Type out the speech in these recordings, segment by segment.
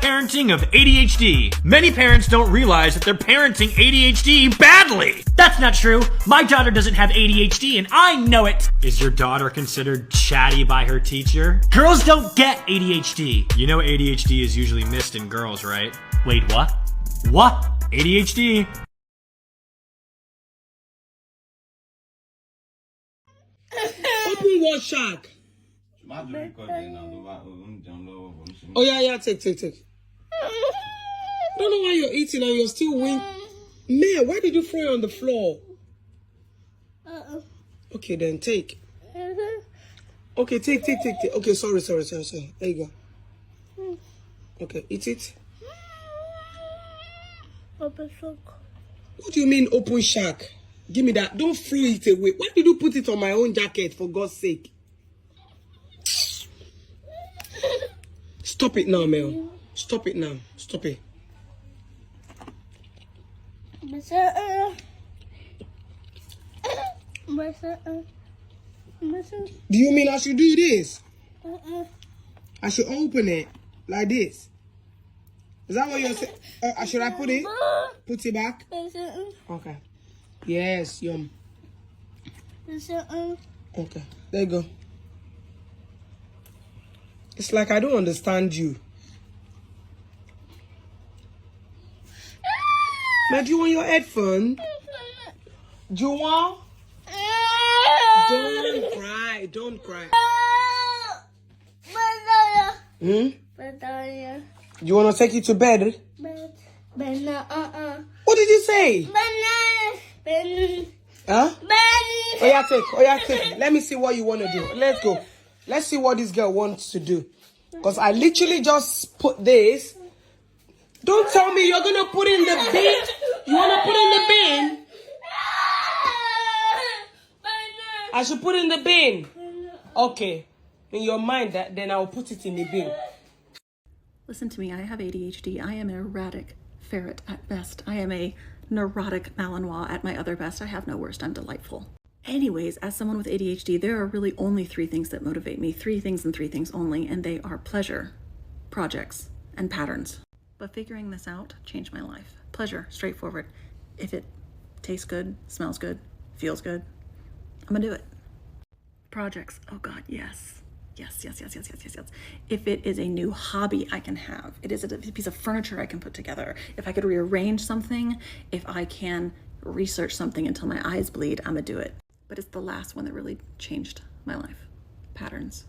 parenting of ADHD. Many parents don't realize that they're parenting ADHD badly. That's not true. My daughter doesn't have ADHD and I know it. Is your daughter considered chatty by her teacher? Girls don't get ADHD. You know ADHD is usually missed in girls, right? Wait, what? What? ADHD? Open one shark. Oh yeah, take. Don't know why you're eating and you're still winking. Man, why did you throw it on the floor? Okay, then take. Okay, take. Okay, sorry. There you go. Okay, eat it. Open shark. What do you mean open shark? Give me that. Don't throw it away. Why did you put it on my own jacket, for God's sake? Stop it now, Mel. Stop it now. Stop it. Do you mean I should do this? I should open it like this. Is that what you're saying? Should I put it? Put it back? Okay. Yes, yum. Okay, there you go. It's like I don't understand you. Man, do you want your headphone? Do you want? Don't cry. You want to take you to bed? What did you say? Huh? Oh yeah, take. Let me see what you want to do. Let's go. Let's see what this girl wants to do. Because I literally just put this. Don't tell me you're going to put in the bin. You want to put in the bin? I should put in the bin. Okay. In your mind, then I'll put it in the bin. Listen to me, I have ADHD. I am an erratic ferret at best. I am a neurotic Malinois at my other best. I have no worst, I'm delightful. Anyways, as someone with ADHD, there are really only 3 things that motivate me. 3 things and 3 things only, and they are pleasure, projects, and patterns. But figuring this out changed my life. Pleasure, straightforward. If it tastes good, smells good, feels good, I'm gonna do it. Projects, oh God, yes. Yes. If it is a new hobby I can have, it is a piece of furniture I can put together, if I could rearrange something, if I can research something until my eyes bleed, I'm gonna do it. But it's the last one that really changed my life. Patterns.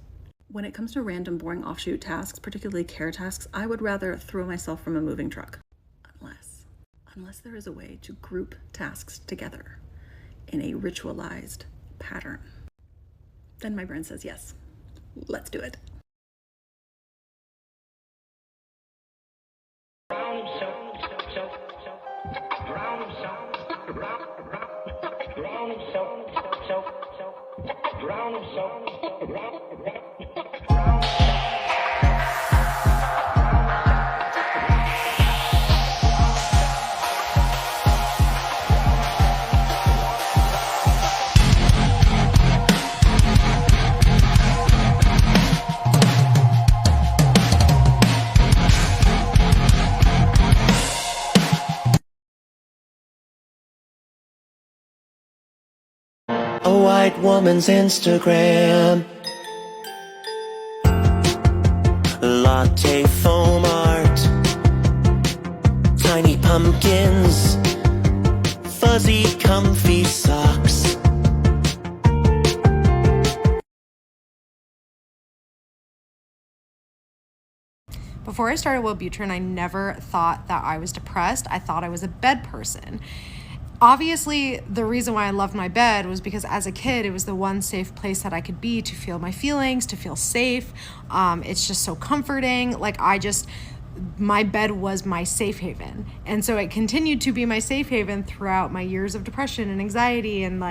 When it comes to random, boring offshoot tasks, particularly care tasks, I would rather throw myself from a moving truck. Unless there is a way to group tasks together in a ritualized pattern. Then my brain says yes. Let's do it. A white woman's Instagram. Latte foam art. Tiny pumpkins. Fuzzy comfy socks. Before I started Wellbutrin, I never thought that I was depressed. I thought I was a bed person. Obviously, the reason why I loved my bed was because as a kid, it was the one safe place that I could be to feel my feelings, to feel safe. It's just so comforting. My bed was my safe haven. And so it continued to be my safe haven throughout my years of depression and anxiety and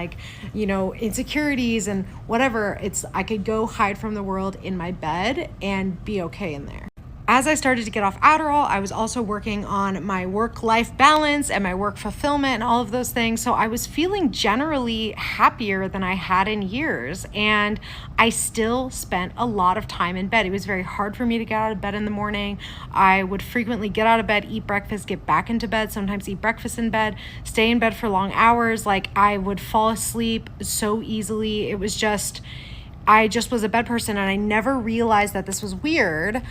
insecurities and whatever. I could go hide from the world in my bed and be okay in there. As I started to get off Adderall, I was also working on my work-life balance and my work fulfillment and all of those things. So I was feeling generally happier than I had in years. And I still spent a lot of time in bed. It was very hard for me to get out of bed in the morning. I would frequently get out of bed, eat breakfast, get back into bed, sometimes eat breakfast in bed, stay in bed for long hours. Like, I would fall asleep so easily. I just was a bed person, and I never realized that this was weird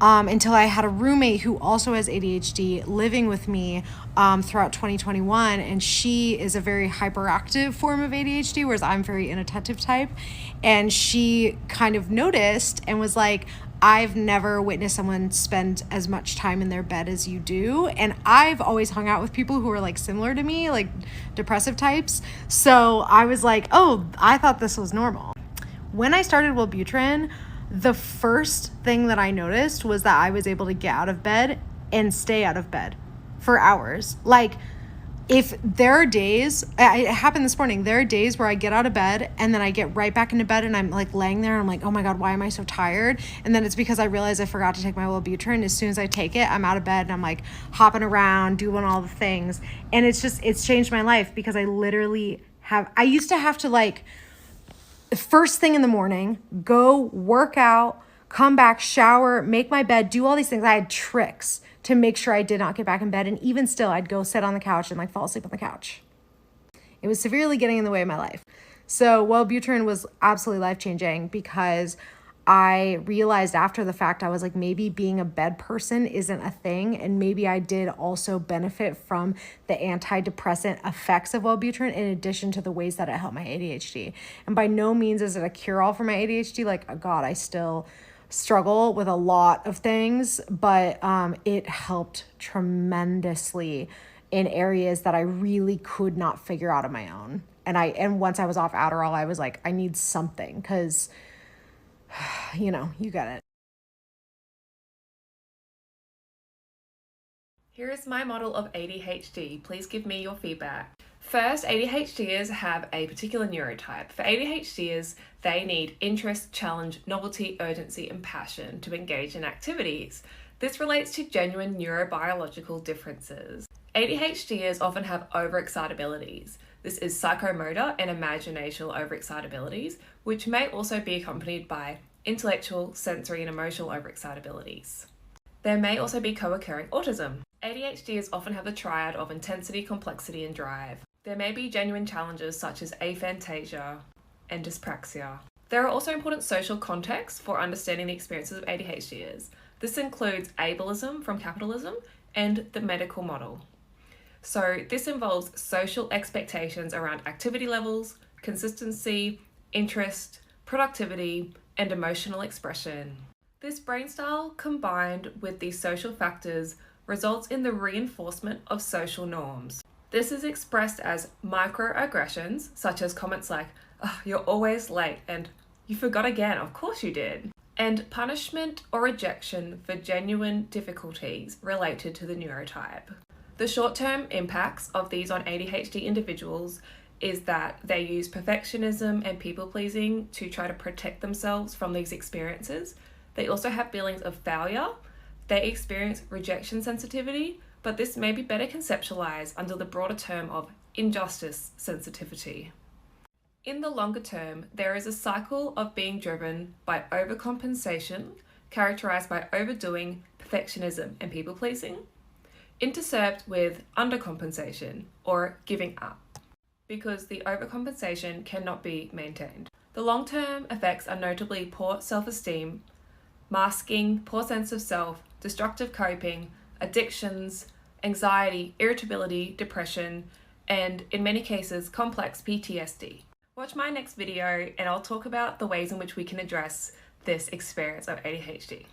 until I had a roommate who also has ADHD living with me throughout 2021. And she is a very hyperactive form of ADHD, whereas I'm very inattentive type. And she kind of noticed and was like, I've never witnessed someone spend as much time in their bed as you do. And I've always hung out with people who are like similar to me, like depressive types. So I was like, oh, I thought this was normal. When I started Wellbutrin, the first thing that I noticed was that I was able to get out of bed and stay out of bed for hours. Like, if there are days, it happened this morning, there are days where I get out of bed and then I get right back into bed and I'm like laying there and I'm like, oh my God, why am I so tired? And then it's because I realized I forgot to take my Wellbutrin. As soon as I take it, I'm out of bed and I'm like hopping around, doing all the things. And it's changed my life, because I used to have to, like, first thing in the morning, go work out, come back, shower, make my bed, do all these things. I had tricks to make sure I did not get back in bed. And even still, I'd go sit on the couch and like fall asleep on the couch. It was severely getting in the way of my life. So Wellbutrin was absolutely life-changing, because I realized after the fact, I was like, maybe being a bed person isn't a thing. And maybe I did also benefit from the antidepressant effects of Wellbutrin, in addition to the ways that it helped my ADHD. And by no means is it a cure-all for my ADHD. Like, God, I still struggle with a lot of things, but it helped tremendously in areas that I really could not figure out on my own. And once I was off Adderall, I was like, I need something, because you get it. Here is my model of ADHD. Please give me your feedback. First, ADHDers have a particular neurotype. For ADHDers, they need interest, challenge, novelty, urgency, and passion to engage in activities. This relates to genuine neurobiological differences. ADHDers often have overexcitabilities. This is psychomotor and imaginational overexcitabilities, which may also be accompanied by intellectual, sensory, and emotional overexcitabilities. There may also be co-occurring autism. ADHDers often have the triad of intensity, complexity, and drive. There may be genuine challenges such as aphantasia and dyspraxia. There are also important social contexts for understanding the experiences of ADHDers. This includes ableism from capitalism and the medical model. So this involves social expectations around activity levels, consistency, interest, productivity, and emotional expression. This brain style, combined with these social factors, results in the reinforcement of social norms. This is expressed as microaggressions, such as comments like, oh, you're always late, and you forgot again, of course you did. And punishment or rejection for genuine difficulties related to the neurotype. The short-term impacts of these on ADHD individuals is that they use perfectionism and people-pleasing to try to protect themselves from these experiences. They also have feelings of failure. They experience rejection sensitivity, but this may be better conceptualized under the broader term of injustice sensitivity. In the longer term, there is a cycle of being driven by overcompensation, characterized by overdoing, perfectionism, and people-pleasing, intercept with undercompensation or giving up, because the overcompensation cannot be maintained. The long-term effects are notably poor self-esteem, masking, poor sense of self, destructive coping, addictions, anxiety, irritability, depression, and in many cases, complex PTSD. Watch my next video and I'll talk about the ways in which we can address this experience of ADHD.